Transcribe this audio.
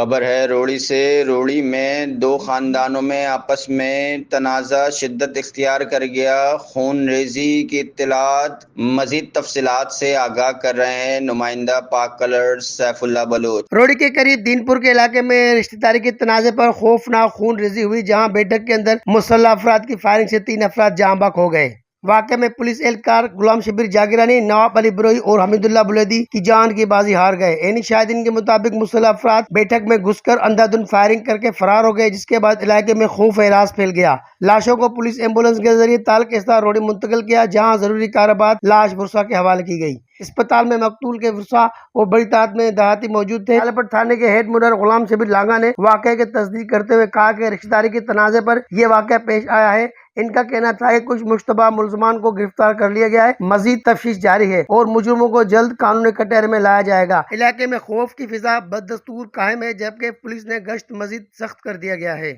خبر ہے روڑی سے۔ روڑی میں دو خاندانوں میں آپس میں تنازع شدت اختیار کر گیا۔ خون ریزی کی اطلاعات مزید تفصیلات سے آگاہ کر رہے ہیں نمائندہ پاک کلرز سیف اللہ بلوچ۔ روڑی کے قریب دین پور کے علاقے میں رشتہ داری کے تنازع پر خوفناک خون ریزی ہوئی، جہاں بیٹھک کے اندر مسلح افراد کی فائرنگ سے 3 افراد جاں بحق ہو گئے۔ واقعے میں پولیس اہلکار غلام شبیر جاگیرانی، نواب علی بروئی اور حمید اللہ بلیدی کی جان کی بازی ہار گئے۔ عینی شاہدین کے مطابق مسلح افراد بیٹھک میں گھس کر اندھا دھند فائرنگ کر کے فرار ہو گئے، جس کے بعد علاقے میں خوف و ہراس پھیل گیا۔ لاشوں کو پولیس ایمبولینس کے ذریعے تعلق استہ روڑی منتقل کیا، جہاں ضروری کار بعد لاش ورثاء کے حوالے کی گئی۔ اسپتال میں مقتول کے ورثاء اور بڑی تعداد میں دیہاتی موجود تھے۔ عالپٹ تھانے کے ہیڈ مڈر غلام شبیر لانگا نے واقعے کی تصدیق کرتے ہوئے کہا کہ رشتہ داری کے تنازع پر یہ واقعہ پیش آیا ہے۔ ان کا کہنا تھا کہ کچھ مشتبہ ملزمان کو گرفتار کر لیا گیا ہے، مزید تفتیش جاری ہے اور مجرموں کو جلد قانونی کٹہرے میں لایا جائے گا۔ علاقے میں خوف کی فضا بدستور قائم ہے، جبکہ پولیس نے گشت مزید سخت کر دیا گیا ہے۔